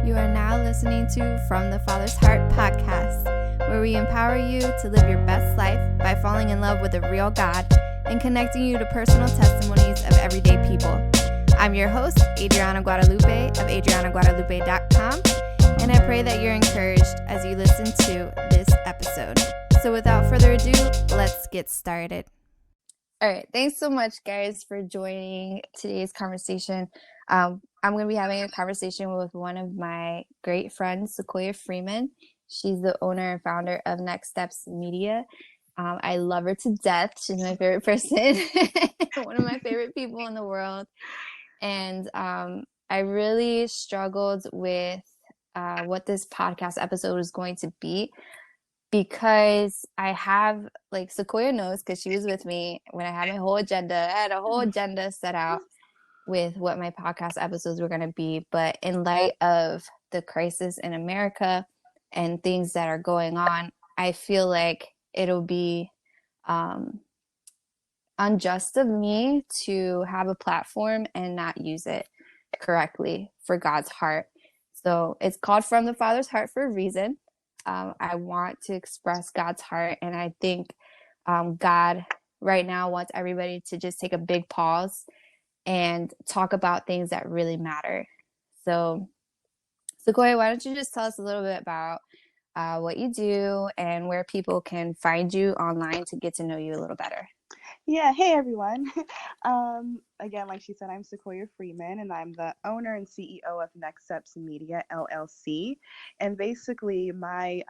You are now listening to From the Father's Heart podcast, where we empower you to live your best life by falling in love with a real God and connecting you to personal testimonies of everyday people. I'm your host, Adrianna Guadalupe of adriannaguadalupe.com, and I pray that you're encouraged as you listen to this episode. So without further ado, let's get started. All right, thanks so much, guys, for joining today's conversation. I'm going to be having a conversation with one of my great friends, Saquoia Freeman. She's the owner and founder of Next Steps Media. I love her to death. She's my favorite person, one of my favorite people in the world. And I really struggled with what this podcast episode was going to be, because I have, like, Saquoia knows because she was with me when I had my whole agenda. I had a whole agenda set out with what my podcast episodes were going to be. But in light of the crisis in America and things that are going on, I feel like it'll be unjust of me to have a platform and not use it correctly for God's heart. So it's called From the Father's Heart for a reason. I want to express God's heart, and I think God right now wants everybody to just take a big pause and talk about things that really matter. So, Sequoia, why don't you just tell us a little bit about what you do and where people can find you online to get to know you a little better? Yeah, hey everyone. Again, like she said, I'm Saquoia Freeman, and I'm the owner and CEO of Next Steps Media, LLC. And basically, my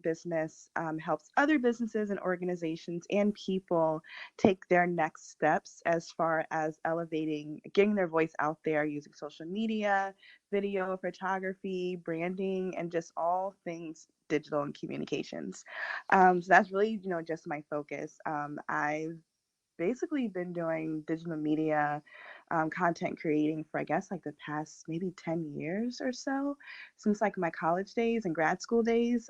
business helps other businesses and organizations and people take their next steps as far as elevating, getting their voice out there using social media, video, photography, branding, and just all things digital and communications. So that's really, just my focus. I've basically been doing digital media content creating for, I guess, like the past maybe 10 years or so, since like my college days and grad school days.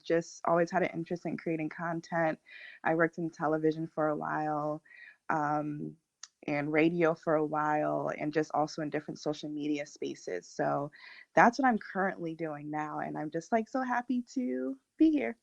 Just always had an interest in creating content. I worked in television for a while, and radio for a while, and just also in different social media spaces. So that's what I'm currently doing now, and I'm just like so happy to be here.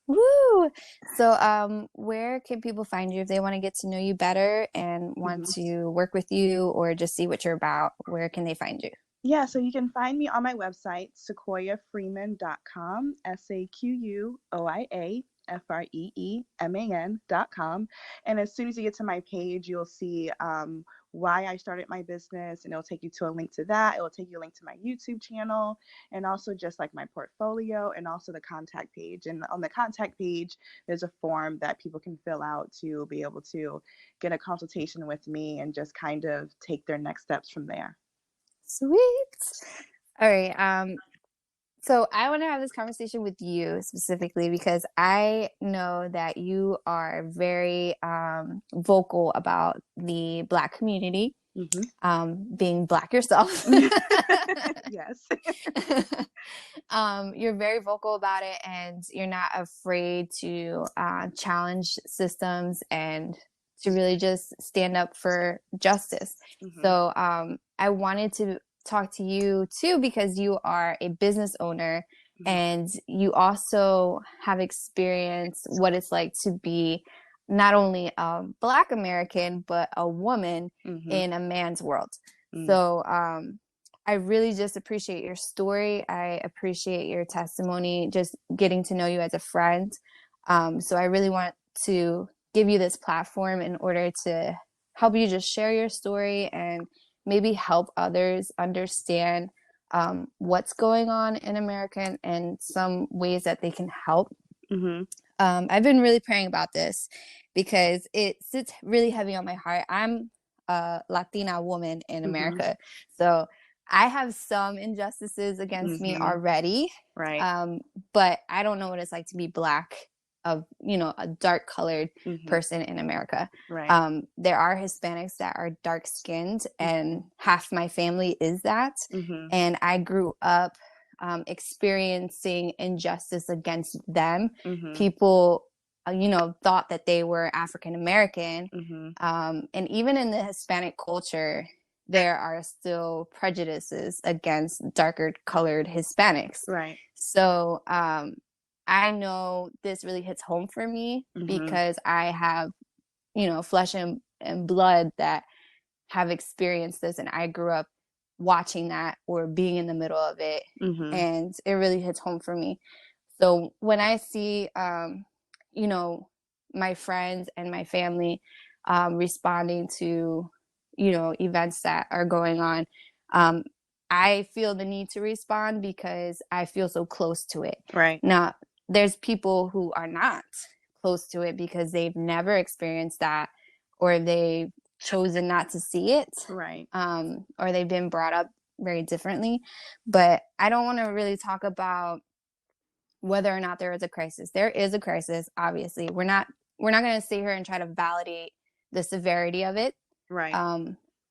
Woo! So where can people find you if they want to get to know you better and want to work with you or just see what you're about? Where can they find you? Yeah, so you can find me on my website, saquoiafreeman.com, SaquoiaFreeman.com. And as soon as you get to my page, you'll see why I started my business, and it'll take you to a link to that. It'll take you a link to my YouTube channel, and also just like my portfolio, and also the contact page. And on the contact page, there's a form that people can fill out to be able to get a consultation with me and just kind of take their next steps from there. Sweet. All right. So I want to have this conversation with you specifically because I know that you are very vocal about the Black community, being Black yourself. Yes. You're very vocal about it, and you're not afraid to challenge systems and to really just stand up for justice. So I wanted to talk to you too, because you are a business owner and you also have experienced what it's like to be not only a Black American, but a woman in a man's world. So I really just appreciate your story. I appreciate your testimony, just getting to know you as a friend. So I really want to give you this platform in order to help you just share your story and maybe help others understand what's going on in America and some ways that they can help. I've been really praying about this because it sits really heavy on my heart. I'm a Latina woman in America, so I have some injustices against me already, right? But I don't know what it's like to be Black, of a dark colored person in America. Right. There are Hispanics that are dark skinned, and half my family is that. And I grew up experiencing injustice against them. People thought that they were African American. And even in the Hispanic culture, there are still prejudices against darker colored Hispanics. Right. So I know this really hits home for me because I have, flesh and blood that have experienced this, and I grew up watching that or being in the middle of it, and it really hits home for me. So when I see, my friends and my family responding to, events that are going on, I feel the need to respond because I feel so close to it. Right. Now, there's people who are not close to it because they've never experienced that, or they've chosen not to see it. Right. Or they've been brought up very differently. But I don't want to really talk about whether or not there is a crisis. There is a crisis, obviously. We're not going to sit here and try to validate the severity of it. Right.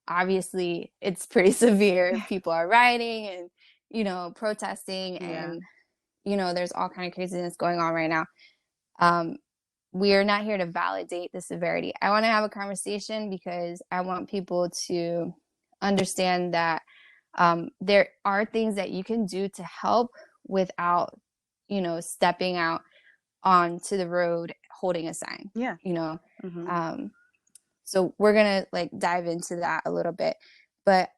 Obviously, it's pretty severe. People are rioting and, protesting, and, there's all kind of craziness going on right now. We are not here to validate the severity. I want to have a conversation because I want people to understand that there are things that you can do to help without, stepping out onto the road holding a sign. Yeah. So we're going to dive into that a little bit. But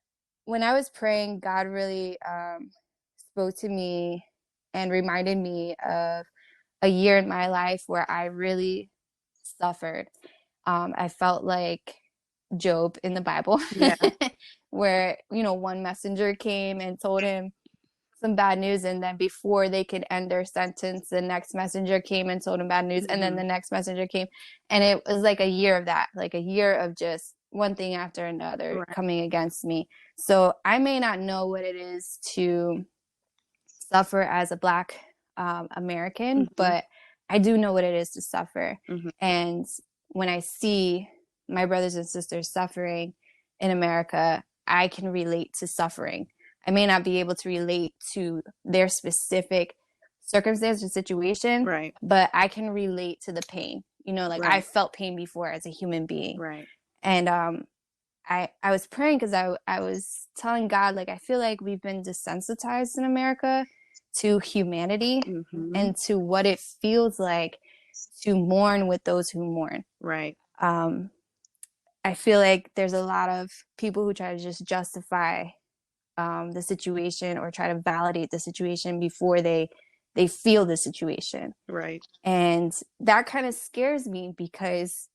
when I was praying, God really spoke to me and reminded me of a year in my life where I really suffered. I felt like Job in the Bible, where, one messenger came and told him some bad news, and then before they could end their sentence, the next messenger came and told him bad news, and then the next messenger came, and it was like a year of that, like a year of just one thing after another coming against me. So I may not know what it is to suffer as a Black American, but I do know what it is to suffer. And when I see my brothers and sisters suffering in America, I can relate to suffering. I may not be able to relate to their specific circumstance or situation, but I can relate to the pain. I felt pain before as a human being. And I was praying because I was telling God, I feel like we've been desensitized in America to humanity and to what it feels like to mourn with those who mourn. I feel like there's a lot of people who try to just justify the situation or try to validate the situation before they feel the situation. And that kind of scares me because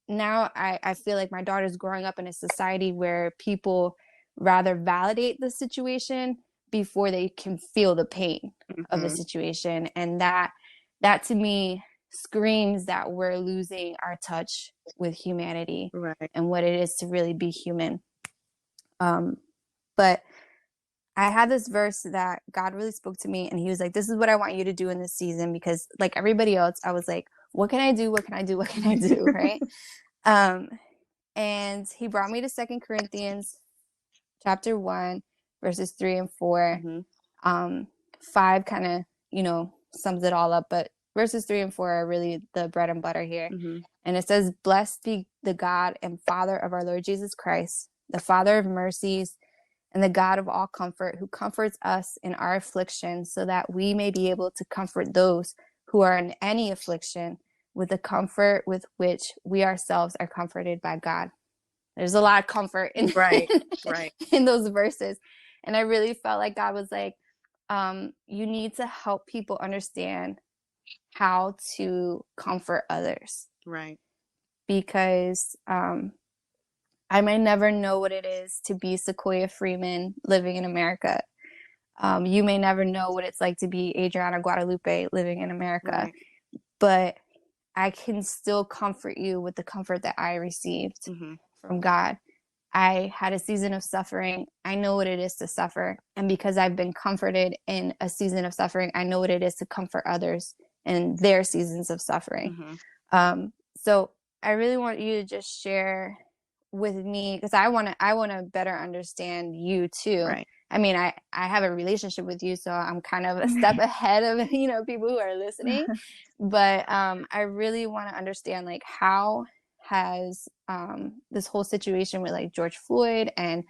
now I feel like my daughter's growing up in a society where people rather validate the situation before they can feel the pain of the situation. And that to me screams that we're losing our touch with humanity and what it is to really be human. But I had this verse that God really spoke to me, and he was like, this is what I want you to do in this season, because like everybody else, I was like, what can I do? What can I do? What can I do? Right. And he brought me to 2 Corinthians chapter 1, verses 3 and 4. 5 kind of, sums it all up, but verses 3 and 4 are really the bread and butter here. And it says, blessed be the God and Father of our Lord Jesus Christ, the Father of mercies and the God of all comfort, who comforts us in our affliction, so that we may be able to comfort those who are in any affliction with the comfort with which we ourselves are comforted by God. There's a lot of comfort in in those verses. And I really felt like God was like, you need to help people understand how to comfort others. Because I may never know what it is to be Saquoia Freeman living in America. You may never know what it's like to be Adrianna Guadalupe living in America. But I can still comfort you with the comfort that I received from God. I had a season of suffering. I know what it is to suffer. And because I've been comforted in a season of suffering, I know what it is to comfort others in their seasons of suffering. So I really want you to just share with me, because I want to better understand you too. I mean, I have a relationship with you, so I'm kind of a step ahead of, people who are listening. But I really want to understand, how has this whole situation with George Floyd and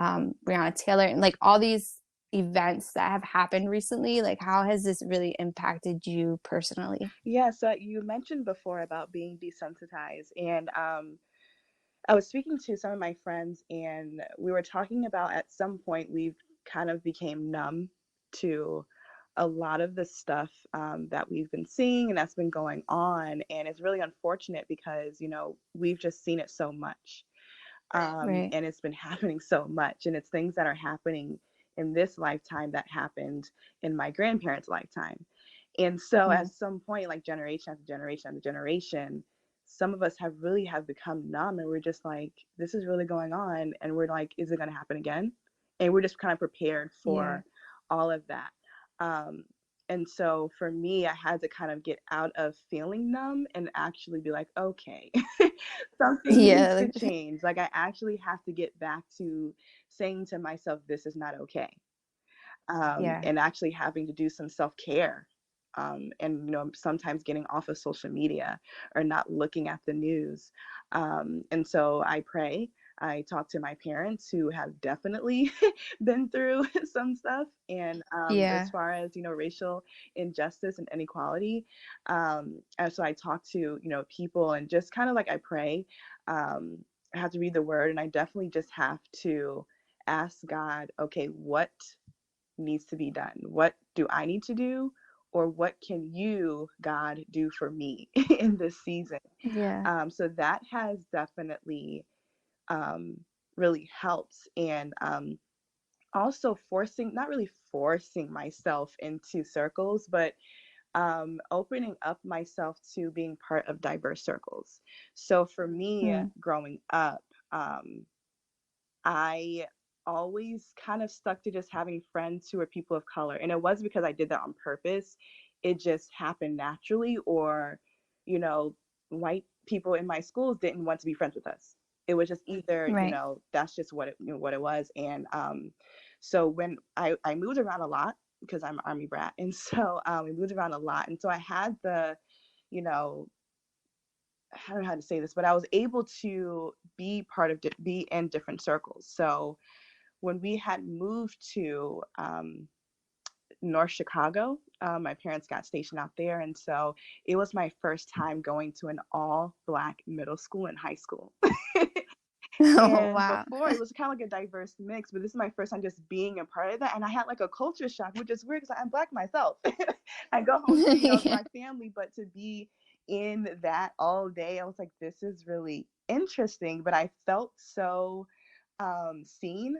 Breonna Taylor, and like all these events that have happened recently, like how has this really impacted you personally? Yeah, so you mentioned before about being desensitized, and I was speaking to some of my friends, and we were talking about at some point we've kind of became numb to a lot of the stuff that we've been seeing and that's been going on, and it's really unfortunate because we've just seen it so much, Right. and it's been happening so much, and it's things that are happening in this lifetime that happened in my grandparents' lifetime. And so at Mm. some point, like generation after generation after generation, some of us have become numb, and we're just like, this is really going on, and we're like, is it going to happen again? And we're just kind of prepared Yeah. for all of that. Um, and so for me, I had to kind of get out of feeling numb and actually be like, okay, something needs Yeah. to change. Like I actually have to get back to saying to myself, this is not okay, Yeah. and actually having to do some self-care, and sometimes getting off of social media or not looking at the news, and so I pray. I talk to my parents who have definitely been through some stuff, and as Yeah. far as racial injustice and inequality, and so I talk to people, and just kind of like I pray. I have to read the word, and I definitely just have to ask God, okay, what needs to be done? What do I need to do? Or what can you, God, do for me in this season? Yeah. So that has definitely really helped. And also not really forcing myself into circles, but opening up myself to being part of diverse circles. So for me, Mm. growing up, I always kind of stuck to just having friends who were people of color. And it was because I did that on purpose. It just happened naturally, or, you know, white people in my schools didn't want to be friends with us. It was just either, Right. that's just what it was. And so when I moved around a lot because I'm an Army brat. And so we moved around a lot. And so I had you know, I don't know how to say this, but I was able to be in different circles. So when we had moved to North Chicago, my parents got stationed out there, and so it was my first time going to an all Black middle school and high school. Oh, And wow. before it was kind of like a diverse mix, but this is my first time just being a part of that, and I had like a culture shock, which is weird because I'm Black myself. I go home to Yeah. my family, but to be in that all day, I was like, this is really interesting. But I felt so seen.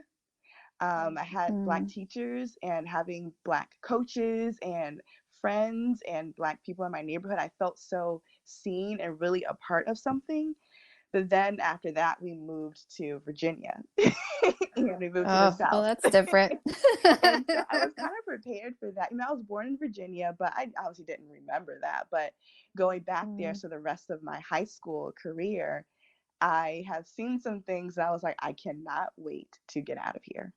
I had Black Mm. teachers, and having Black coaches and friends and Black people in my neighborhood, I felt so seen and really a part of something. But then after that, we moved to Virginia. And we moved to the Oh, well, South. that's different. And so I was kind of prepared for that. I was born in Virginia, but I obviously didn't remember that. But going back there, Mm. so the rest of my high school career, I have seen some things that I was like, I cannot wait to get out of here.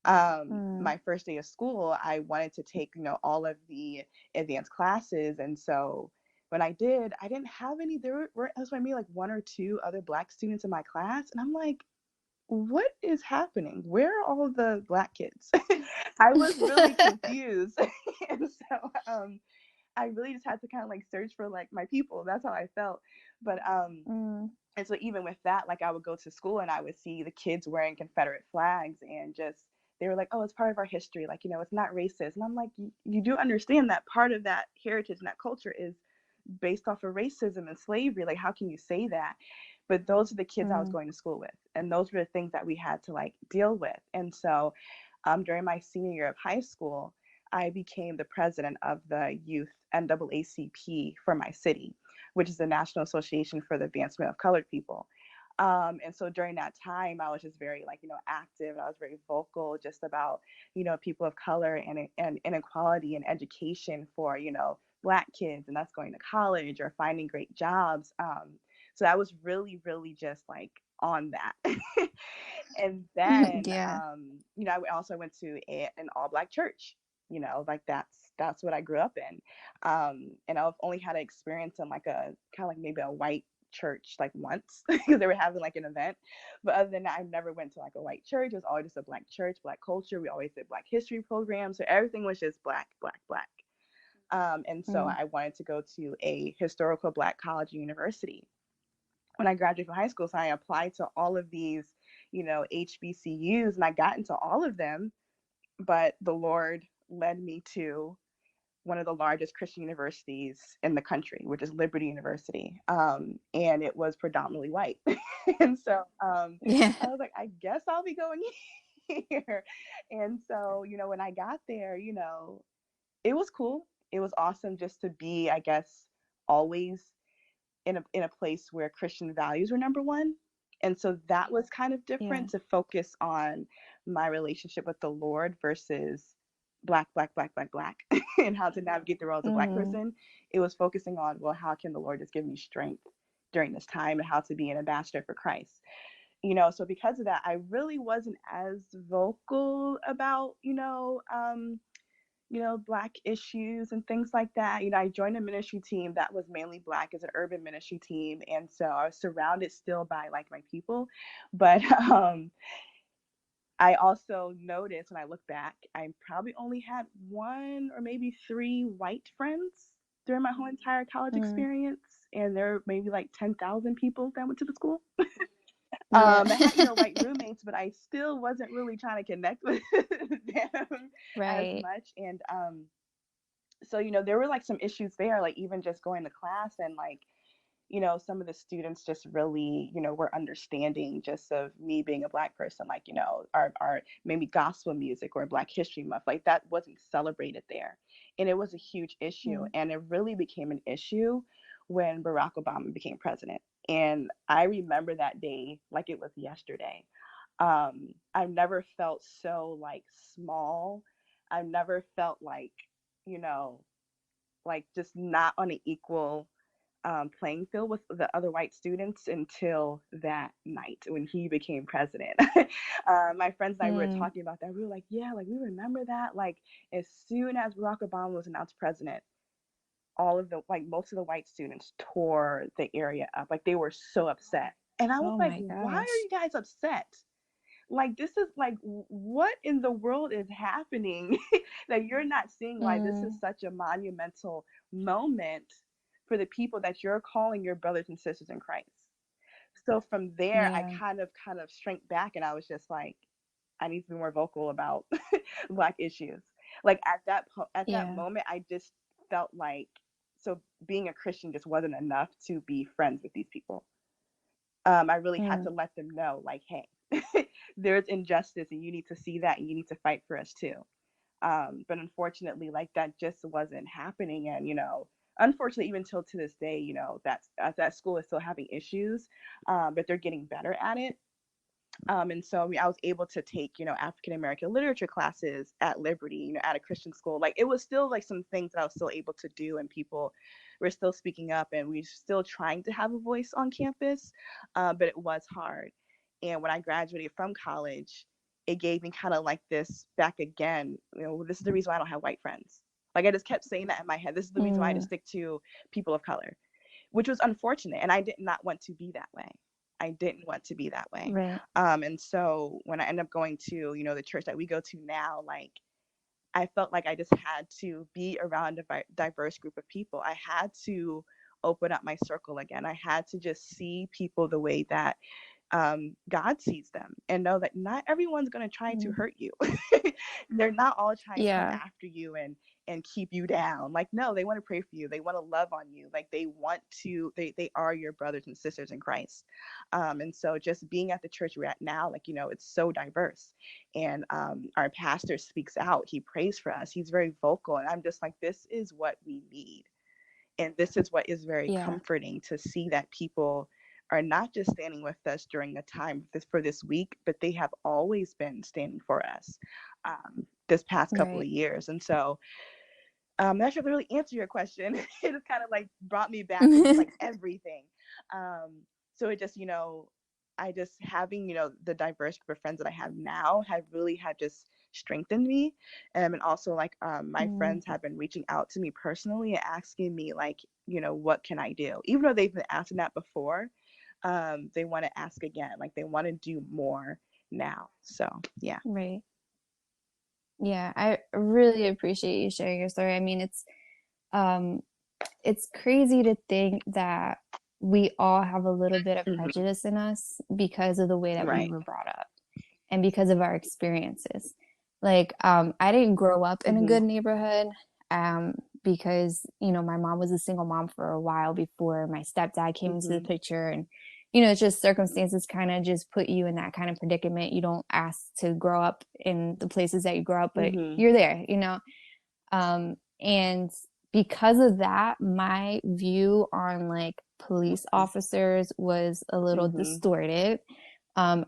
Mm. My first day of school, I wanted to take, all of the advanced classes. And so when I did, I didn't have any, there were, it was maybe like one or two other Black students in my class. And I'm like, what is happening? Where are all the Black kids? I was really confused. And so I really just had to kind of like search for like my people. That's how I felt. But Mm. and so even with that, like I would go to school and I would see the kids wearing Confederate flags, and just they were like, oh, it's part of our history. Like, it's not racist. And I'm like, you do understand that part of that heritage and that culture is based off of racism and slavery. Like, how can you say that? But those are the kids I was Mm. going to school with. And those were the things that we had to like deal with. And so during my senior year of high school, I became the president of the youth NAACP for my city, which is the National Association for the Advancement of Colored People. And so during that time, I was just very like, active. I was very vocal just about, people of color and inequality and education for, Black kids, and that's going to college or finding great jobs. So I was really, really just like on that. And then, Yeah. I also went to an all Black church. Like that's what I grew up in. And I've only had an experience in like a kind of like maybe a white church like once because they were having like an event. But other than that, I never went to like a white church. It was always just a black church, black culture. We always did black history programs. So everything was just black, black, black. And so I wanted to go to a historical black college and university when I graduated from high school. So I applied to all of these, HBCUs, and I got into all of them. But the Lord led me to one of the largest Christian universities in the country, which is Liberty University. And it was predominantly white. And so Yeah. I was like, I guess I'll be going here. And so, when I got there, it was cool. It was awesome just to be, I guess, always in a place where Christian values were number one. And so that was kind of different to focus on my relationship with the Lord versus black, black, black, black, black, and how to navigate the world as a black person. It was focusing on, well, how can the Lord just give me strength during this time and how to be an ambassador for Christ? So because of that, I really wasn't as vocal about, Black issues and things like that. I joined a ministry team that was mainly Black, as an urban ministry team. And so I was surrounded still by like my people. But I also noticed when I look back, I probably only had one or maybe three white friends during my whole entire college experience. And there were maybe like 10,000 people that went to the school. I had, white roommates, but I still wasn't really trying to connect with them as much. And so, there were like some issues there, like even just going to class and like, some of the students just really, were understanding just of me being a Black person, like, our maybe gospel music or Black History Month, like that wasn't celebrated there. And it was a huge issue. And it really became an issue when Barack Obama became president. And I remember that day like it was yesterday. I've never felt so like small. I've never felt like, like just not on an equal playing field with the other white students until that night when he became president. My friends and I were talking about that. We were like, yeah, like we remember that. Like as soon as Barack Obama was announced president, all of the most of the white students tore the area up. Like they were so upset. And I was like, why are you guys upset? Like this is like, what in the world is happening that you're not seeing? Like this is such a monumental moment for the people that you're calling your brothers and sisters in Christ. So from there, I kind of shrank back, and I was just like, I need to be more vocal about Black issues. Like at that moment, I just felt like, so being a Christian just wasn't enough to be friends with these people. I really had to let them know, like, hey, there's injustice, and you need to see that, and you need to fight for us too. But unfortunately, like that just wasn't happening. And, unfortunately, even till to this day, that school is still having issues, but they're getting better at it. And so I was able to take, African American literature classes at Liberty, at a Christian school. Like it was still like some things that I was still able to do, and people were still speaking up, and we were still trying to have a voice on campus, but it was hard. And when I graduated from college, it gave me kind of like this back again. This is the reason why I don't have white friends. Like I just kept saying that in my head. This is the reason why I just stick to people of color, which was unfortunate. And I did not want to be that way. I didn't want to be that way. Right. And so when I ended up going to, the church that we go to now, like I felt like I just had to be around a diverse group of people. I had to open up my circle again. I had to just see people the way that God sees them, and know that not everyone's going to try to hurt you. They're not all trying to come after you and keep you down. Like, no, they want to pray for you. They want to love on you. Like they are your brothers and sisters in Christ. And so just being at the church we're at now, like, it's so diverse. And our pastor speaks out. He prays for us. He's very vocal. And I'm just like, this is what we need. And this is what is very comforting to see, that people are not just standing with us during the time for this week, but they have always been standing for us this past couple of years. And so that should really answer your question. It just kind of like brought me back to like everything. So it just, I just having, the diverse group of friends that I have now have really had just strengthened me. And also like my friends have been reaching out to me personally and asking me like, you know, what can I do? Even though they've been asking that before, they want to ask again. Like they want to do more now. So yeah. Right. Yeah, I really appreciate you sharing your story. I mean, it's crazy to think that we all have a little bit of prejudice in us because of the way that we were brought up and because of our experiences. Like, I didn't grow up in a good neighborhood, because, you know, my mom was a single mom for a while before my stepdad came into the picture. And, you know, it's just circumstances kind of just put you in that kind of predicament. You don't ask to grow up in the places that you grow up, but you're there, you know? And because of that, my view on like police officers was a little distorted. I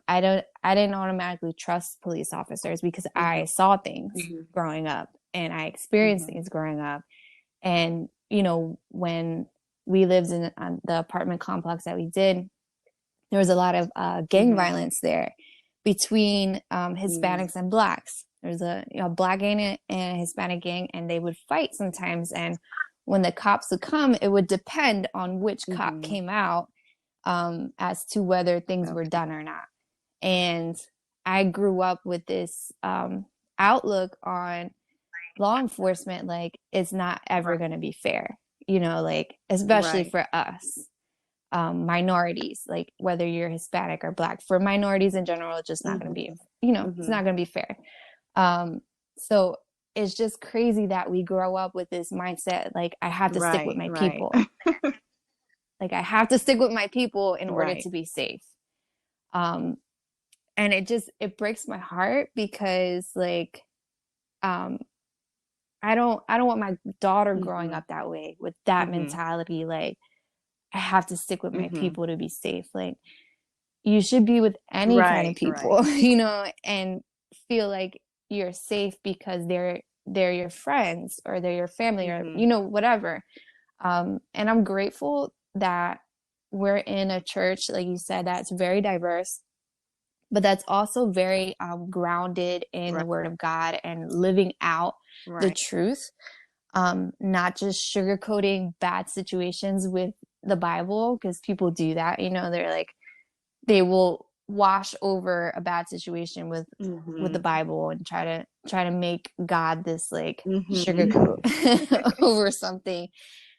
didn't automatically trust police officers because I saw things growing up and I experienced things growing up. And, you know, when we lived in the apartment complex that we did, there was a lot of gang violence there between Hispanics and Blacks. There's a Black gang and a Hispanic gang, and they would fight sometimes. And when the cops would come, it would depend on which cop came out as to whether things were done or not. And I grew up with this outlook on law enforcement, like it's not ever going to be fair, you know, like especially for us. Minorities, like whether you're Hispanic or Black, for minorities in general, it's just not going to be, you know, it's not going to be fair. So it's just crazy that we grow up with this mindset, like I have to stick with my people. Like I have to stick with my people in order to be safe. And it breaks my heart because like, I don't want my daughter growing up that way with that mentality. Like, I have to stick with my people to be safe. Like, you should be with any kind of people, you know, and feel like you're safe because they're your friends or they're your family or, you know, whatever. And I'm grateful that we're in a church, like you said, that's very diverse, but that's also very grounded in the Word of God and living out the truth. Not just sugarcoating bad situations with the Bible, because people do that, you know, they will wash over a bad situation with the Bible and try to make God this like sugarcoat over something,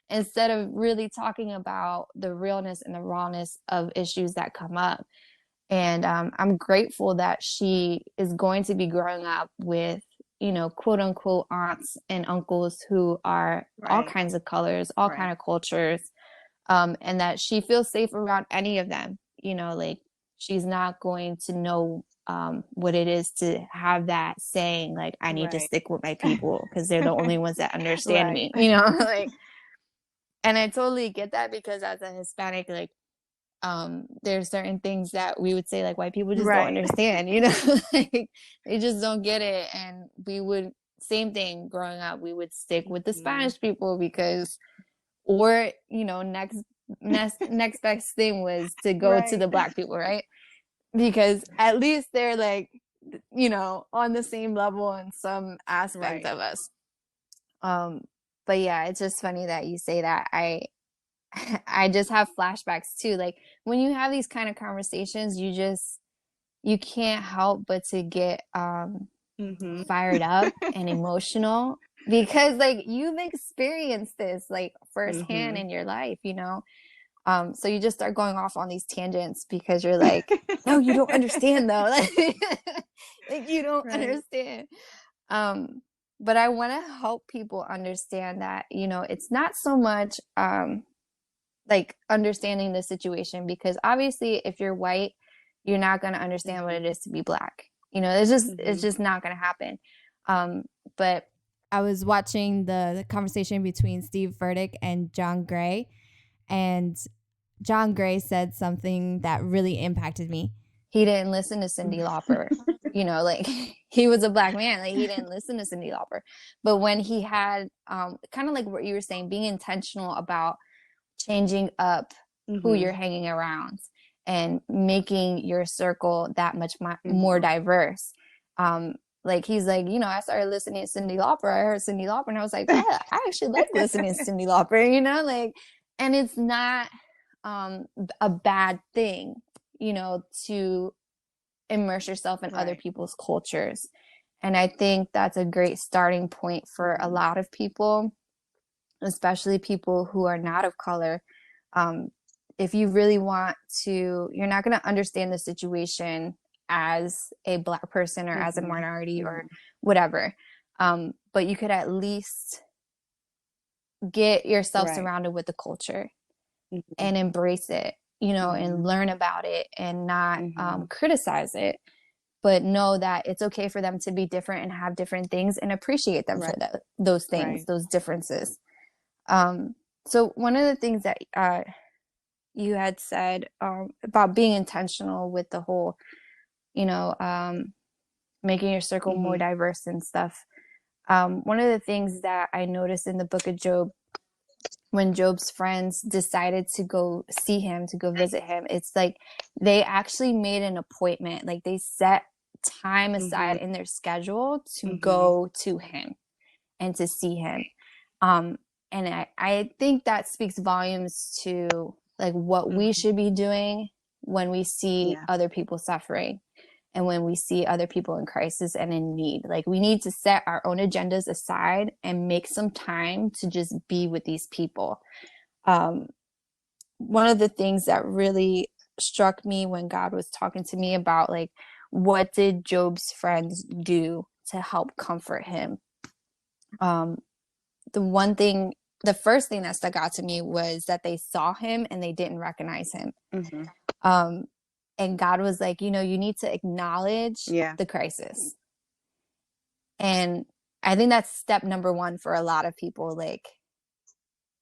instead of really talking about the realness and the rawness of issues that come up. And I'm grateful that she is going to be growing up with, you know, quote unquote aunts and uncles who are all kinds of colors, all kind of cultures, and that she feels safe around any of them. You know, like she's not going to know what it is to have that saying, like, I need to stick with my people because they're the only ones that understand me, you know, like, and I totally get that because as a Hispanic, like, there's certain things that we would say like white people just don't understand, you know, like they just don't get it. And we would, same thing growing up, we would stick with the Spanish people because, or, you know, next best thing was to go to the Black people, right? Because at least they're like, you know, on the same level in some aspect of us. But yeah, it's just funny that you say that. I just have flashbacks too. Like when you have these kind of conversations, you can't help but to get fired up and emotional because like you've experienced this like firsthand in your life, you know? So you just start going off on these tangents because you're like, no, you don't understand though. Like you don't understand. But I want to help people understand that, you know, it's not so much like understanding the situation, because obviously if you're white, you're not going to understand what it is to be Black. You know, it's just not going to happen. But I was watching the conversation between Steve Furtick and John Gray, and John Gray said something that really impacted me. He didn't listen to Cyndi Lauper. You know, like he was a Black man, like he didn't listen to Cyndi Lauper. But when he had kind of like what you were saying, being intentional about changing up who you're hanging around and making your circle that much more diverse. Like, he's like, I started listening to Cyndi Lauper. I heard Cyndi Lauper, and I was like, I actually like listening to Cyndi Lauper, like, and it's not a bad thing, to immerse yourself in other Right. people's cultures. And I think that's a great starting point for a lot of people, especially people who are not of color. If you really want to, you're not going to understand the situation as a Black person or as a minority or whatever. But you could at least get yourself surrounded with the culture and embrace it, and learn about it and not criticize it, but know that it's okay for them to be different and have different things and appreciate them for those things, those differences. So one of the things that you had said about being intentional with the whole, making your circle more diverse and stuff. One of the things that I noticed in the book of Job, when Job's friends decided to go see him, to go visit him, it's like they actually made an appointment. Like, they set time aside in their schedule to go to him and to see him. And I think that speaks volumes to like what we should be doing when we see other people suffering and when we see other people in crisis and in need. Like, we need to set our own agendas aside and make some time to just be with these people. One of the things that really struck me when God was talking to me about, like, what did Job's friends do to help comfort him? The first thing that stuck out to me was that they saw him and they didn't recognize him. And God was like, you need to acknowledge the crisis. And I think that's step number one for a lot of people. Like,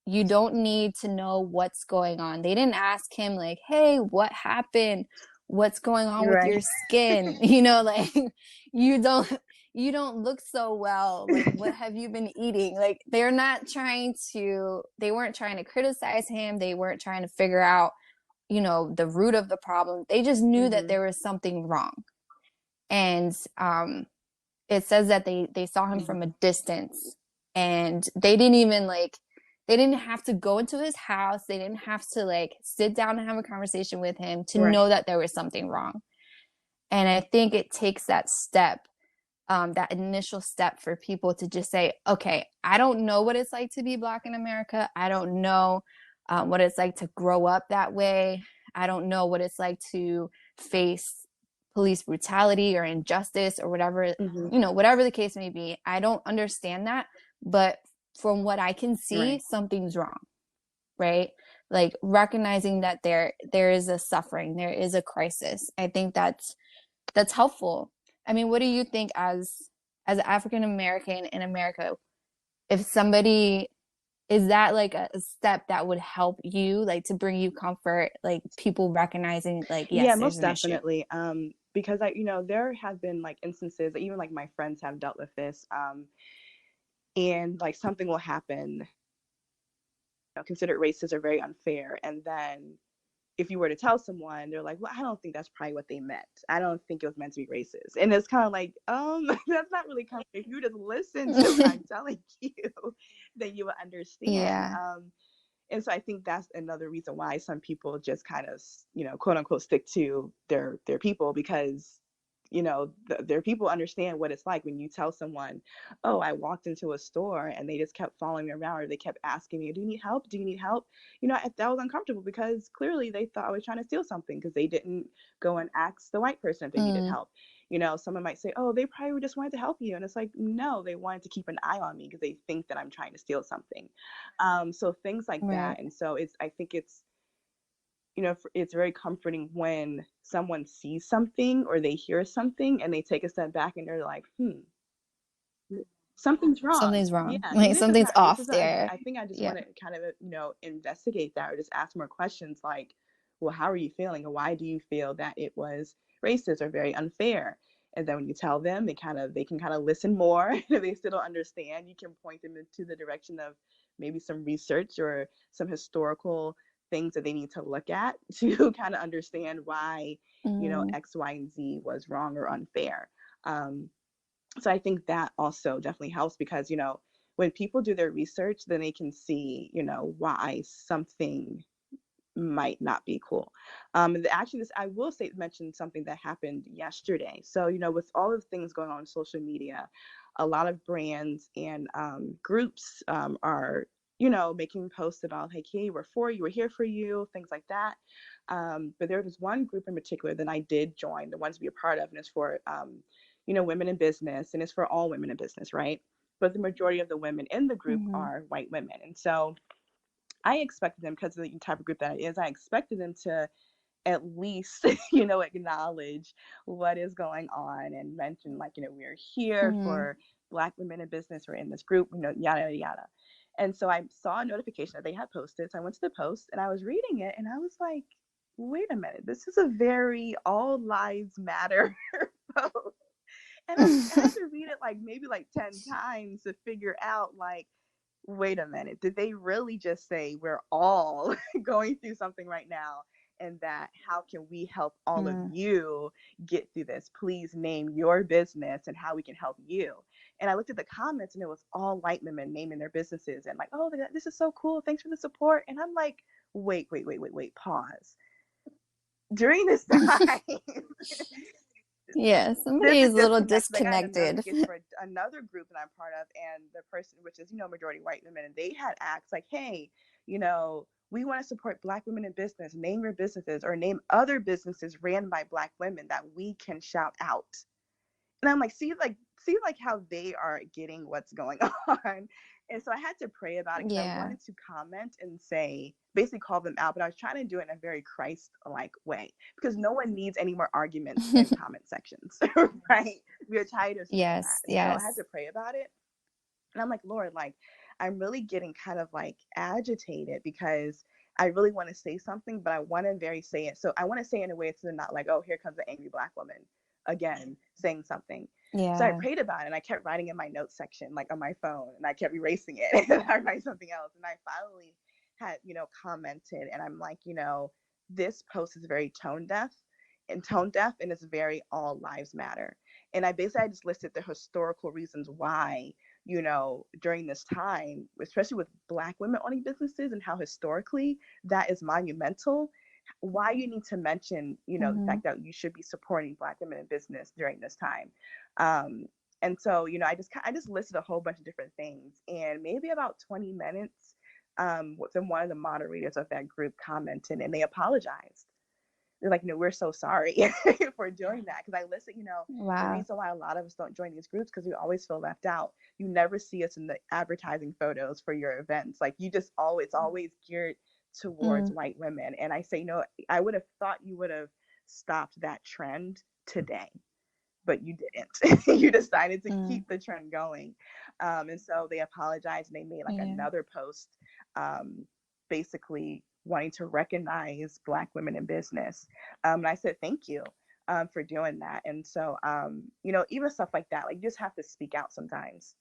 you don't need to know what's going on. They didn't ask him like, hey, what happened? What's going on with your skin? Like, you don't look so well. Like, what have you been eating? Like, they weren't trying to criticize him. They weren't trying to figure out, the root of the problem. They just knew that there was something wrong. And it says that they saw him from a distance, and they didn't have to go into his house. They didn't have to like sit down and have a conversation with him to know that there was something wrong. And I think it takes that step, that initial step for people to just say, okay, I don't know what it's like to be Black in America. I don't know what it's like to grow up that way. I don't know what it's like to face police brutality or injustice or whatever, whatever the case may be. I don't understand that. But from what I can see, something's wrong, right? Like, recognizing that there is a suffering, there is a crisis. I think that's helpful. I mean, what do you think as an African American in America, if somebody, is that like a step that would help you, like, to bring you comfort, like people recognizing like, yes, most there's an definitely. Because there have been like instances, even like my friends have dealt with this, and like something will happen, considered racist or very unfair, and then if you were to tell someone, they're like, well, I don't think that's probably what they meant. I don't think it was meant to be racist. And it's kind of like, that's not really coming. If you just listen to what I'm telling you, then you will understand. And so I think that's another reason why some people just kind of, quote unquote, stick to their people, because their people understand what it's like when you tell someone, oh, I walked into a store and they just kept following me around, or they kept asking me, do you need help? Do you need help? That was uncomfortable, because clearly they thought I was trying to steal something, because they didn't go and ask the white person if they needed help. Someone might say, oh, they probably just wanted to help you. And it's like, no, they wanted to keep an eye on me because they think that I'm trying to steal something. So things like that. And so I think it's, it's very comforting when someone sees something or they hear something and they take a step back and they're like, something's wrong. Something's wrong. Yeah, Like, something's off racism, there. I think I just want to kind of, investigate that, or just ask more questions like, well, how are you feeling? Or why do you feel that it was racist or very unfair? And then when you tell them, they can kind of listen more. If they still don't understand, you can point them into the direction of maybe some research or some historical things that they need to look at to kind of understand why, X, Y, and Z was wrong or unfair. So I think that also definitely helps because, when people do their research, then they can see, why something might not be cool. Actually, this I will say mention something that happened yesterday. So, with all of the things going on social media, a lot of brands and groups are, making posts about, hey, we're for you, we're here for you, things like that. But there was one group in particular that I did join, the ones to be a part of, and it's for, women in business, and it's for all women in business, right? But the majority of the women in the group Mm-hmm. are white women, and so I expected them, because of the type of group that it is, I expected them to at least, acknowledge what is going on and mention, like, we're here Mm-hmm. for Black women in business, we're in this group, yada, yada, yada. And so I saw a notification that they had posted. So I went to the post and I was reading it and I was like, wait a minute, this is a very all lives matter post. And I had to read it like maybe like 10 times to figure out, like, wait a minute, did they really just say we're all going through something right now, and that how can we help all of Mm-hmm. you get through this? Please name your business and how we can help you. And I looked at the comments and it was all white women naming their businesses and like, oh, this is so cool, thanks for the support. And I'm like, wait, pause. During this time, Yeah, there's somebody a is a little disconnect. Like, I got a disconnected. notification for another group that I'm part of, and the person, which is, majority white women, and they had asked, like, hey, we want to support Black women in business. Name your businesses or name other businesses ran by Black women that we can shout out. And I'm like, see, like how they are getting what's going on. And so I had to pray about it because I Yeah. wanted to comment and say, basically call them out, but I was trying to do it in a very Christ-like way because no one needs any more arguments in comment sections, right? We are tired of seeing that. Yes, And so I had yes. to pray about it. And I'm like, Lord, like, I'm really getting kind of like agitated because I really want to say something, but I want to very say it. So I want to say it in a way so they're not like, oh, here comes the angry Black woman again saying something. So I Yeah. prayed about it and I kept writing in my notes section, like on my phone, and I kept erasing it. And I write something else. And I finally had, commented, and I'm like, this post is very tone deaf, and it's very all lives matter. And I just listed the historical reasons why, during this time, especially with Black women owning businesses and how historically that is monumental, why you need to mention, the Mm-hmm. fact that you should be supporting Black women in business during this time. Um, and so, I just listed a whole bunch of different things, and maybe about 20 minutes, then one of the moderators of that group commented, and they apologized. They're like, no, we're so sorry for doing that. Because I listen, the Wow. reason why a lot of us don't join these groups because we always feel left out. You never see us in the advertising photos for your events. Like, you just always geared towards Mm. white women. And I say, I would have thought you would have stopped that trend today, but you didn't. You decided to Mm. keep the trend going. And so they apologized and they made like Yeah. another post, um, basically wanting to recognize Black women in business. And I said, thank you, for doing that. And so, even stuff like that, like, you just have to speak out sometimes.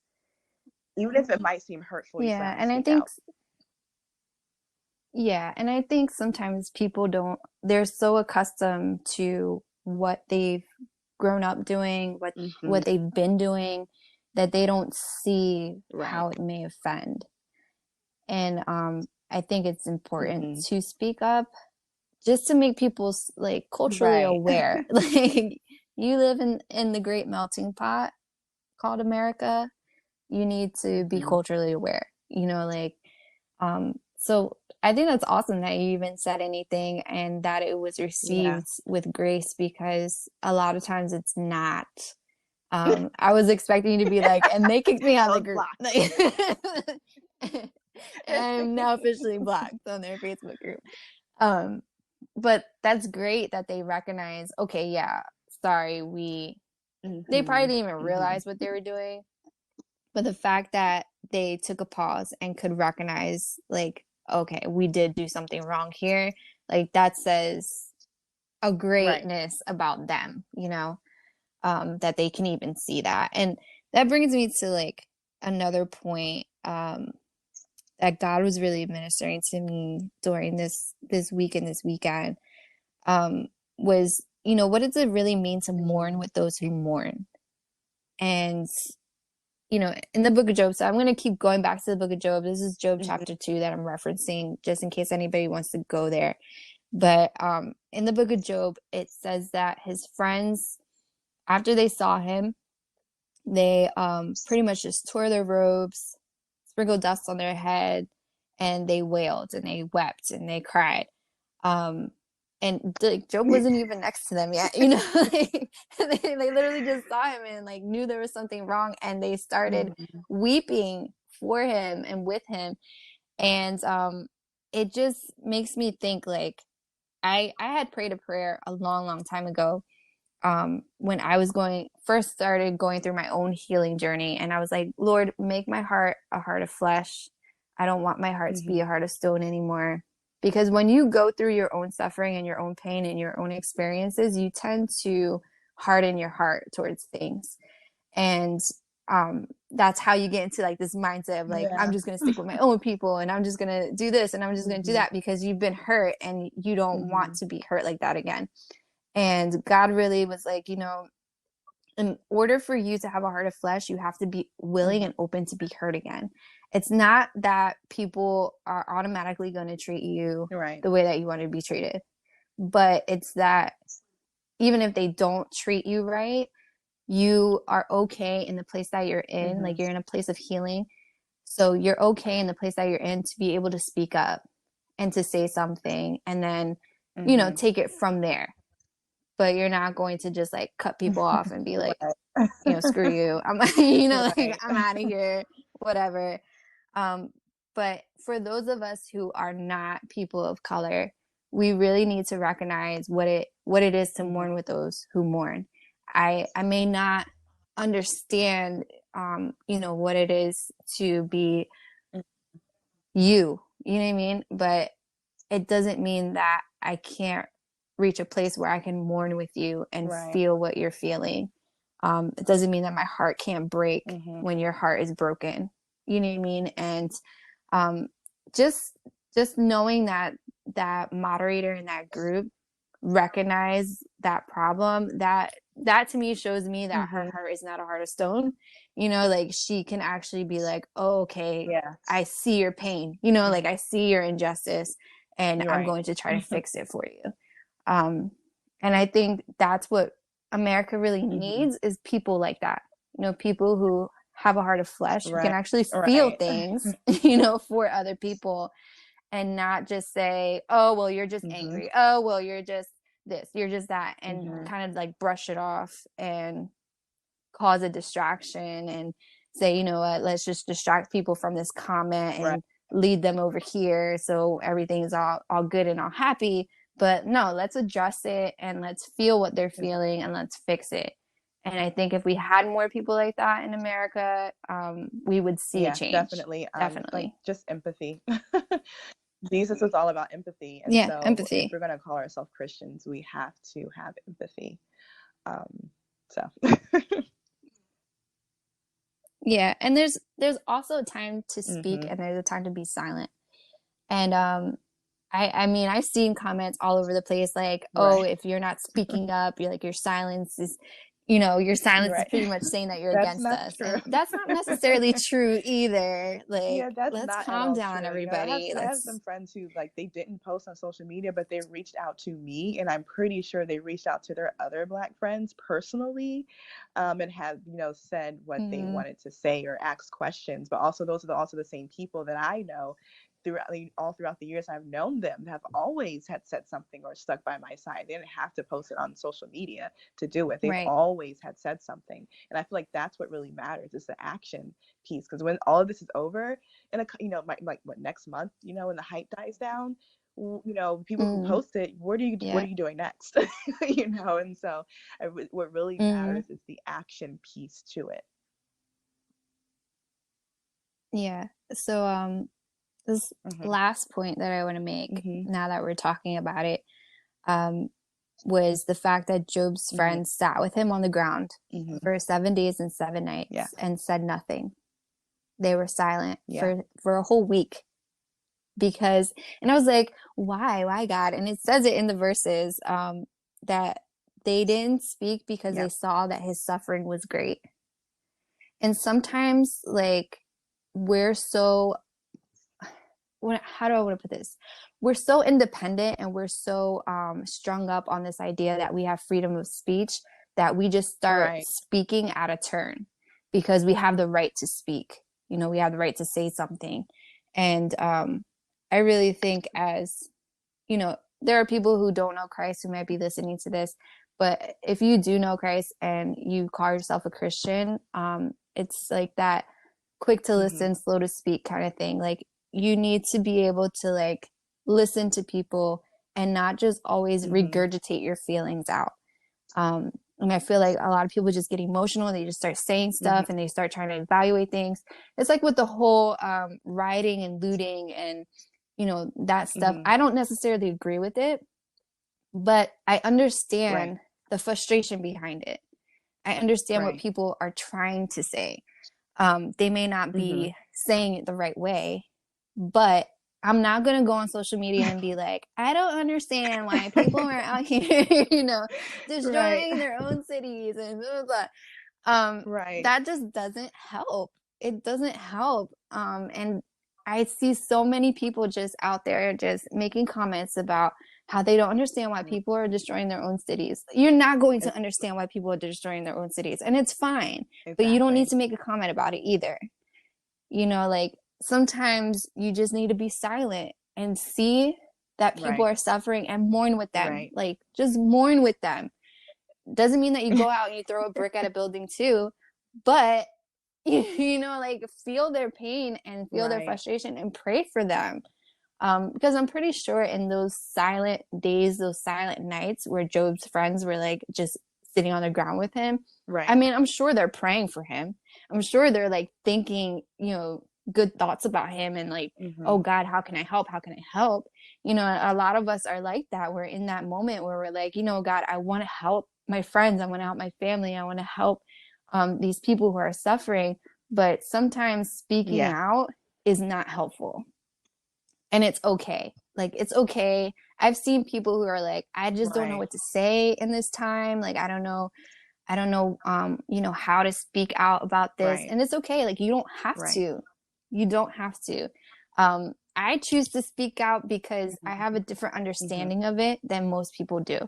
Even if it might seem hurtful, you still Yeah, have to and I speak think out. yeah, and I think sometimes people don't, they're so accustomed to what they've grown up doing, Hmm. what they've been doing, that they don't see Right. how it may offend. And I think it's important Hmm. to speak up just to make people like culturally Right. aware. Like, you live in the great melting pot called America. You need to be Hmm. culturally aware, like, so I think that's awesome that you even said anything and that it was Yeah. received with grace, because a lot of times it's not. I was expecting you to be like, and they kicked me out I of the was group. blocked. Like, I'm now officially blocked on their Facebook group. Um, but that's great that they recognize, okay, yeah, sorry, they probably Hmm. didn't even Hmm. realize what they were doing. But the fact that they took a pause and could recognize, like, okay, we did do something wrong here, like, that says a Right. greatness about them, that they can even see that. And that brings me to like another point, that God was really ministering to me during this week and this weekend, was, what does it really mean to Hmm. mourn with those who mourn? And, in the book of Job, so I'm going to keep going back to the book of Job. This is Job Mm-hmm. chapter 2 that I'm referencing, just in case anybody wants to go there. But in the book of Job, it says that his friends, after they saw him, they pretty much just tore their robes, sprinkled dust on their head, and they wailed and they wept and they cried. Um, and like Job wasn't even next to them yet, like, they literally just saw him and like knew there was something wrong, and they started Mm-hmm. weeping for him and with him. And it just makes me think, like, I had prayed a prayer a long, long time ago, when I was first started going through my own healing journey. And I was like, Lord, make my heart a heart of flesh. I don't want my heart to be Mm-hmm. a heart of stone anymore. Because when you go through your own suffering and your own pain and your own experiences, you tend to harden your heart towards things. And that's how you get into like this mindset of like, I'm Yeah. just going to stick with my own people, and I'm just going to do this, and I'm just going to do Mm-hmm. that, because you've been hurt and you don't Mm-hmm. want to be hurt like that again. And God really was like, in order for you to have a heart of flesh, you have to be willing Mm-hmm. and open to be hurt again. It's not that people are automatically going to treat you Right. the way that you want to be treated, but it's that even if they don't treat you right, you are okay in the place that you're in. Mm-hmm. Like, you're in a place of healing. So you're okay in the place that you're in to be able to speak up and to say something, and then, Mm-hmm. take it from there. But you're not going to just like cut people off and be like, Right. screw you. I'm, like, Right. I'm out of here, whatever. But for those of us who are not people of color, we really need to recognize what it is to Mm-hmm. mourn with those who mourn. I may not understand, what it is to be you know what I mean? But it doesn't mean that I can't reach a place where I can mourn with you and Right. feel what you're feeling. It doesn't mean that my heart can't break Mm-hmm. when your heart is broken. You know what I mean? And um, just knowing that that moderator in that group recognize that problem, that to me shows me that her Mm-hmm. heart is not a heart of stone. Like, she can actually be like, oh, okay, Yeah. I see your pain, like, Mm-hmm. I see your injustice, and You're I'm right. going to try to fix it for you. And I think that's what America really Mm-hmm. needs, is people like that. People who have a heart of flesh, who can Right. actually feel Right. things, for other people, and not just say, oh, well, you're just Mm-hmm. angry. Oh, well, you're just this, you're just that, and Mm-hmm. kind of like brush it off and cause a distraction and say, you know what, let's just distract people from this comment Right. and lead them over here so everything's all good and all happy. But no, let's address it and let's feel what they're feeling and let's fix it. And I think if we had more people like that in America, we would see a Yeah, change. definitely. Like Definitely. just empathy. Jesus was all about empathy, and Yeah, so if empathy. we're gonna call ourselves Christians, we have to have empathy. So. Yeah, and there's also a time to speak Mm-hmm. and there's a time to be silent. And I mean, I've seen comments all over the place like, oh, Right. if you're not speaking up, you're like, your silence is Right. pretty much saying that you're That's against not us. true. And that's not necessarily true either. Yeah, Like, that's let's not at calm all down, true. I have everybody. some friends who like they didn't post on social media, but they reached out to me, and I'm pretty sure they reached out to their other Black friends personally, and have said what they Mm, wanted to say or asked questions. But also, those are also the same people that I know all throughout the years I've known them have always had said something or stuck by my side. They didn't have to post it on social media to do it. They've right. always had said something, and I feel like that's what really matters is the action piece. Because when all of this is over, and like what next month, when the hype dies down, people who Mm, post it, what yeah. are you doing next? And so what really Mm, matters is the action piece to it. yeah. So this Mm-hmm. last point that I want to make, Mm-hmm. now that we're talking about it, um, was the fact that Job's Mm-hmm. friends sat with him on the ground Mm-hmm. for 7 days and 7 nights Yeah. and said nothing. They were silent Yeah. for a whole week, and I was like, why God? And it says it in the verses, that they didn't speak because Yeah. they saw that his suffering was great. And sometimes like we're so, how do I want to put this? We're so independent and we're so strung up on this idea that we have freedom of speech that we just start Right. speaking out of turn because we have the right to speak. You know, we have the right to say something. And I really think as, you know, there are people who don't know Christ who might be listening to this, but if you do know Christ and you call yourself a Christian, it's like that quick to listen, slow to speak kind of thing. Like you need to be able to like listen to people and not just always regurgitate your feelings out. And I feel like a lot of people just get emotional. They just start saying stuff and they start trying to evaluate things. It's like with the whole rioting and looting and, you know, that stuff. I don't necessarily agree with it, but I understand the frustration behind it. I understand what people are trying to say. They may not be saying it the right way, but I'm not going to go on social media and be like, I don't understand why people are out here, you know, destroying their own cities and blah, blah, blah. That just doesn't help. It doesn't help. And I see so many people just out there just making comments about how they don't understand why people are destroying their own cities. You're not going to understand why people are destroying their own cities, and it's fine. But you don't need to make a comment about it either. You know, like sometimes you just need to be silent and see that people are suffering and mourn with them. Like just mourn with them. Doesn't mean that you go out and you throw a brick at a building too, but you know, like feel their pain and feel their frustration and pray for them. Because I'm pretty sure in those silent days, those silent nights where Job's friends were like just sitting on the ground with him. I mean, I'm sure they're praying for him. I'm sure they're like thinking, you know, good thoughts about him and like, oh God, how can I help? How can I help? You know, a lot of us are like that. We're in that moment where we're like, you know, God, I want to help my friends. I want to help my family. I want to help these people who are suffering. But sometimes speaking out is not helpful. And it's okay. Like, it's okay. I've seen people who are like, I just don't know what to say in this time. Like, I don't know, you know, how to speak out about this. And it's okay. Like, you don't have to. You don't have to. I choose to speak out because I have a different understanding of it than most people do.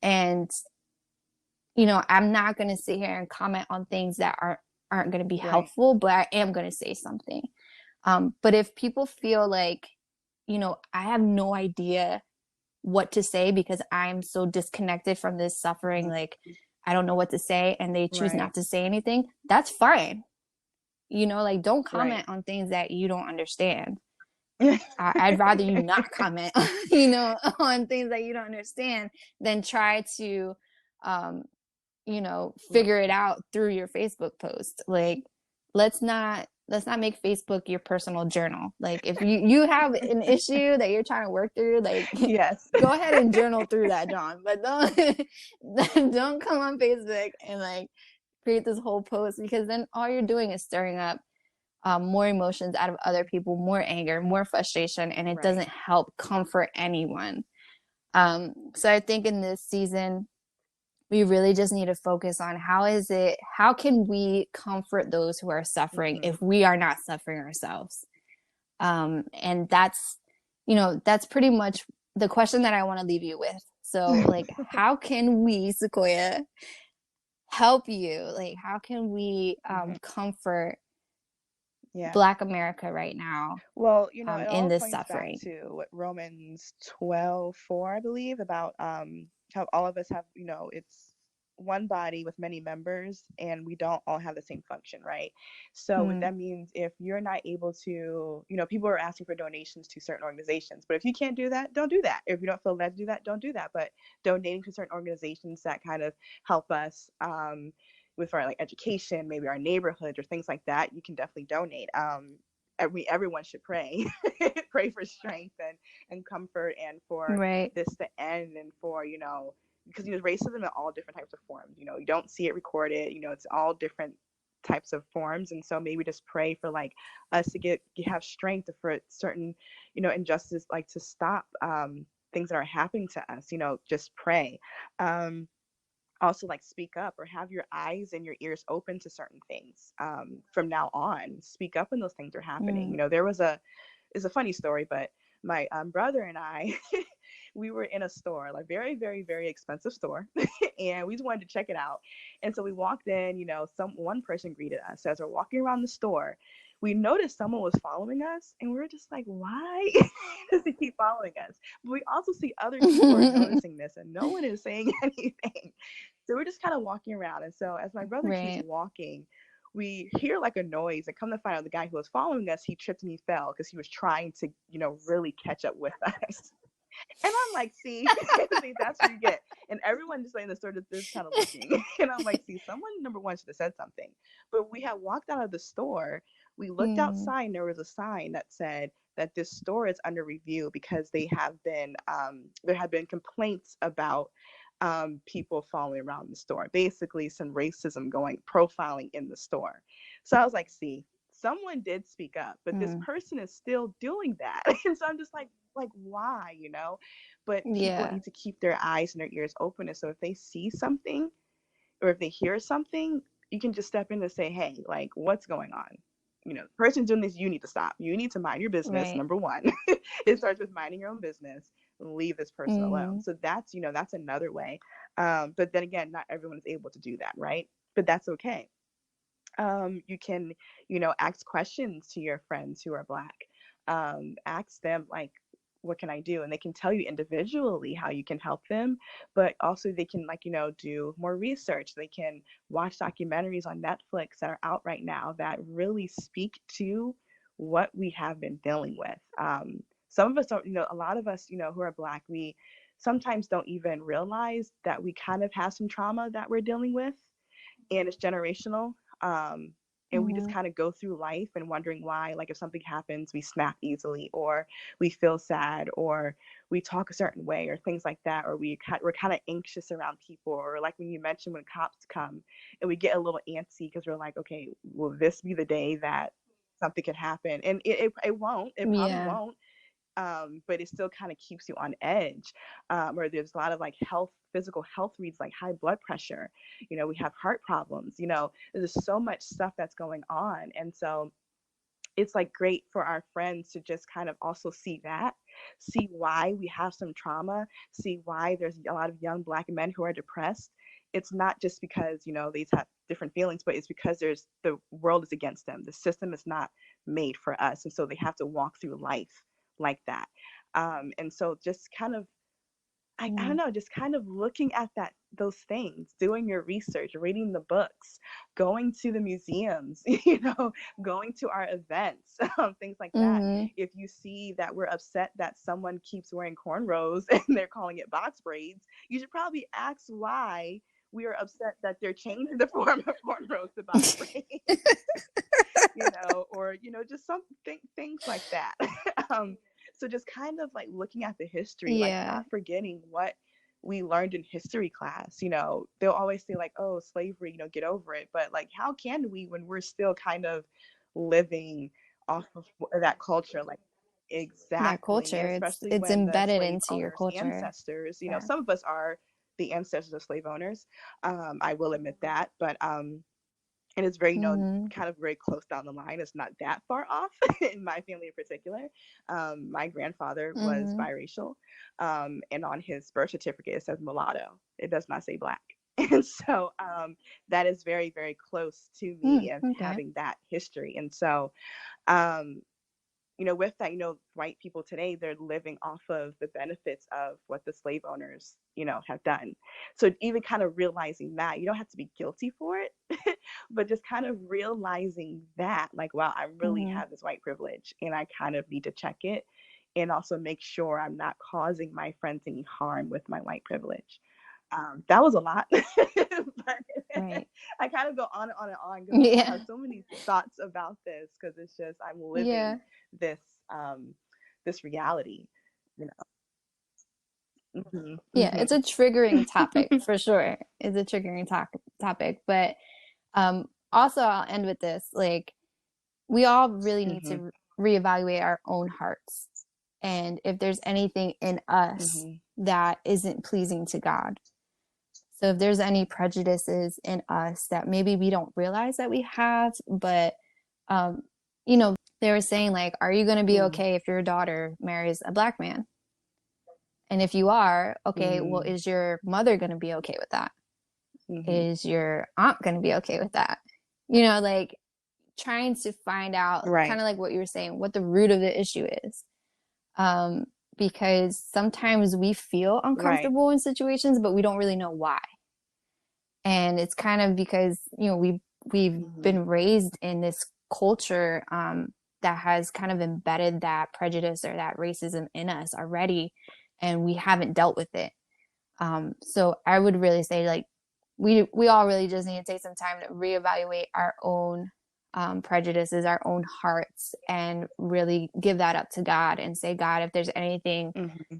And, you know, I'm not going to sit here and comment on things that aren't going to be helpful, but I am going to say something. But if people feel like, you know, I have no idea what to say because I'm so disconnected from this suffering, like I don't know what to say, and they choose not to say anything, that's fine. You know, like don't comment on things that you don't understand. I'd rather you not comment, you know, on things that you don't understand than try to, you know, figure it out through your Facebook post. Like, let's not make Facebook your personal journal. Like, if you have an issue that you're trying to work through, like, go ahead and journal through that, John. But don't come on Facebook and like create this whole post, because then all you're doing is stirring up more emotions out of other people, more anger, more frustration, and it doesn't help comfort anyone. So I think in this season, we really just need to focus on how can we comfort those who are suffering if we are not suffering ourselves? And that's, you know, that's pretty much the question that I want to leave you with. So like, how can we, Saquoia, help you? Like, how can we comfort Black America right now? Well, you know, it in all this points suffering. back to what Romans 12:4, I believe, about how all of us have, you know, it's one body with many members and we don't all have the same function, right? So what that means, if you're not able to, you know, people are asking for donations to certain organizations, but if you can't do that, don't do that. If you don't feel led to do that, don't do that. But donating to certain organizations that kind of help us with our like education, maybe our neighborhood or things like that, you can definitely donate. Everyone should pray pray for strength and comfort, and for this to end, and for, you know, because, you know, racism in all different types of forms, you know, you don't see it recorded, you know, it's all different types of forms. And so maybe just pray for like us to have strength for certain, you know, injustice, like to stop things that are happening to us, you know, just pray. also like speak up or have your eyes and your ears open to certain things. From now on, speak up when those things are happening. There was it's a funny story, but my brother and I, we were in a store, like very, very, very expensive store, and we just wanted to check it out. And so we walked in, one person greeted us as we're walking around the store. We noticed someone was following us, and we were just like, why does he keep following us? But we also see other people are noticing this, and no one is saying anything. So we're just kind of walking around. And so as my brother keeps walking, we hear like a noise, and come to find out the guy who was following us, he tripped and he fell because he was trying to, really catch up with us. And I'm like, see, see, that's what you get. And everyone just like in the store is kind of looking. And I'm like, see, someone, number one, should have said something. But we had walked out of the store. We looked outside, and there was a sign that said that this store is under review because there have been complaints about people following around the store. Basically, some racism profiling in the store. So I was like, see, someone did speak up, but this person is still doing that. And so I'm just like why, but people need to keep their eyes and their ears open. And so if they see something or if they hear something, you can just step in and say, hey, like, what's going on? The person's doing this, you need to stop. You need to mind your business. Number one. It starts with minding your own business. Leave this person alone. So that's another way. But then again, not everyone is able to do that, right? But that's okay. You can, ask questions to your friends who are Black. Ask them, like, what can I do? And they can tell you individually how you can help them, but also they can, like, do more research. They can watch documentaries on Netflix that are out right now that really speak to what we have been dealing with. Some of us don't, a lot of us, who are Black, we sometimes don't even realize that we kind of have some trauma that we're dealing with, and it's generational. And we just kind of go through life and wondering why, like if something happens, we snap easily, or we feel sad, or we talk a certain way, or things like that, or we're kind of anxious around people, or like when you mentioned when cops come and we get a little antsy because we're like, okay, will this be the day that something could happen? And it won't. It probably won't. But it still kind of keeps you on edge. Or there's a lot of like physical health reads, like high blood pressure. We have heart problems. There's so much stuff that's going on. And so it's like great for our friends to just kind of also see why we have some trauma, see why there's a lot of young Black men who are depressed. It's not just because, they have different feelings, but it's because the world is against them. The system is not made for us. And so they have to walk through life like that. And so just kind of, I don't know, just kind of looking at those things, doing your research, reading the books, going to the museums, going to our events, things like that. If you see that we're upset that someone keeps wearing cornrows and they're calling it box braids, you should probably ask why we are upset that they're changing the form of cornrows to box braids, or, just things like that. So just kind of like looking at the history, like not forgetting what we learned in history class. They'll always say like, oh, slavery, get over it. But like, how can we when we're still kind of living off of that culture? Like, exactly. That culture, especially it's when the embedded slave into your owners' culture. ancestors, some of us are the ancestors of slave owners. I will admit that. But and it's very, kind of very close down the line. It's not that far off in my family in particular. My grandfather was biracial, and on his birth certificate, it says mulatto. It does not say Black. And so that is very, very close to me and having that history. And so, with that, white people today, they're living off of the benefits of what the slave owners, have done. So even kind of realizing that, you don't have to be guilty for it, but just kind of realizing that, like, wow, I really have this white privilege and I kind of need to check it and also make sure I'm not causing my friends any harm with my white privilege. That was a lot. But Right. I kind of go on and on and on because I have so many thoughts about this because it's just I'm living this this reality, you know. It's a triggering topic for sure. It's a triggering topic, but also I'll end with this: like, we all really need to reevaluate our own hearts, and if there's anything in us that isn't pleasing to God. So if there's any prejudices in us that maybe we don't realize that we have, but, you know, they were saying like, are you going to be okay if your daughter marries a Black man? And if you are, okay, well, is your mother going to be okay with that? Is your aunt going to be okay with that? You know, like trying to find out kind of like what you were saying, what the root of the issue is. Because sometimes we feel uncomfortable in situations, but we don't really know why. And it's kind of because, you know, we've been raised in this culture that has kind of embedded that prejudice or that racism in us already, and we haven't dealt with it. So I would really say, like, we all really just need to take some time to reevaluate our own prejudices, our own hearts, and really give that up to God and say, God, if there's anything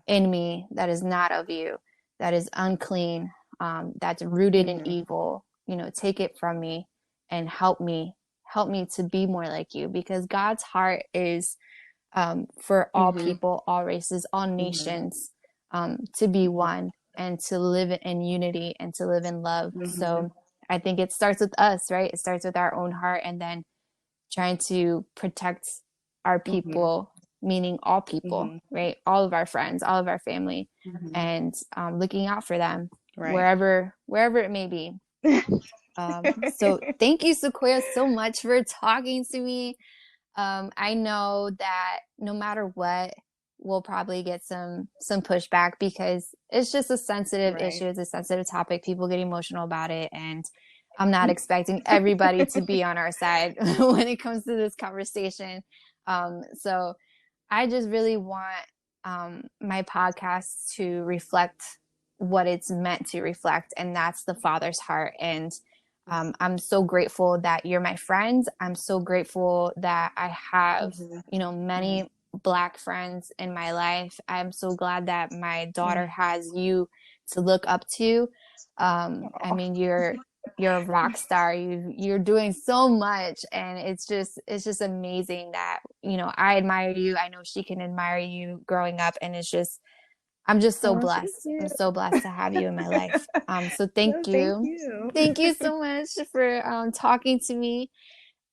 in me that is not of you, that is unclean, that's rooted in evil, you know, take it from me and help me to be more like you, because God's heart is for all people, all races, all nations, to be one and to live in unity and to live in love. So I think it starts with us, right? It starts with our own heart, and then trying to protect our people, meaning all people, right? All of our friends, all of our family, and looking out for them wherever it may be. So thank you, Saquoia, so much for talking to me. I know that no matter what, we'll probably get some pushback, because it's just a sensitive issue. It's a sensitive topic. People get emotional about it, and I'm not expecting everybody to be on our side when it comes to this conversation. So I just really want my podcast to reflect what it's meant to reflect, and that's the Father's heart. And I'm so grateful that you're my friend. I'm so grateful that I have, you know, many Black friends in my life. I'm so glad that my daughter has you to look up to. I mean, you're a rock star. You're doing so much, and it's just amazing that, you know, I admire you. I know she can admire you growing up, and I'm just so blessed. I'm so blessed to have you in my life. So thank you. Thank you so much for talking to me.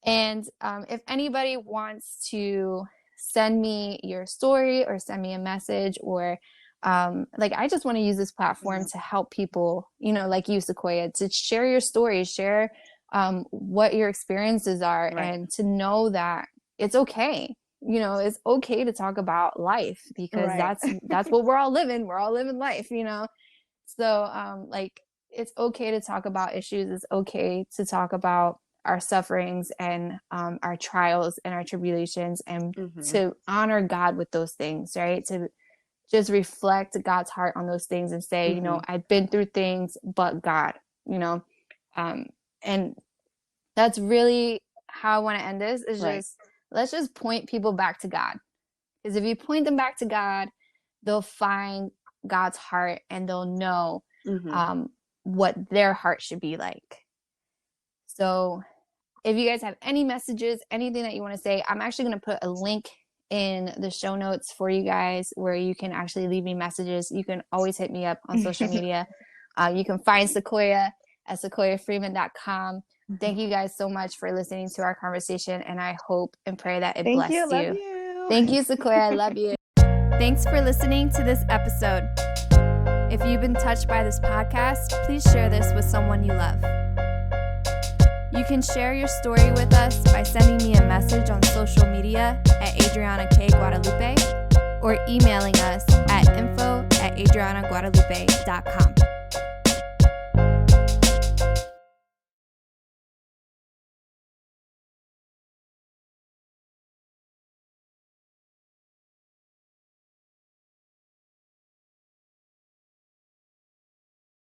And if anybody wants to send me your story or send me a message, or like, I just want to use this platform to help people, you know, like you, Saquoia, to share your story, share what your experiences are, and to know that it's okay. You know, it's okay to talk about life, because that's what we're all living. We're all living life, you know? So, like, it's okay to talk about issues. It's okay to talk about our sufferings and our trials and our tribulations, and to honor God with those things, right? To just reflect God's heart on those things and say, you know, I've been through things, but God, you know, and that's really how I want to end this, is just, let's just point people back to God. Because if you point them back to God, they'll find God's heart, and they'll know what their heart should be like. So if you guys have any messages, anything that you want to say, I'm actually going to put a link in the show notes for you guys where you can actually leave me messages. You can always hit me up on social media. You can find Saquoia at saquoiafreeman.com. Thank you guys so much for listening to our conversation, and I hope and pray that it blessed you. Love you. Thank you, Saquoia. I love you. Thanks for listening to this episode. If you've been touched by this podcast, please share this with someone you love. You can share your story with us by sending me a message on social media at Adrianna K. Guadalupe, or emailing us at info@adriannaguadalupe.com.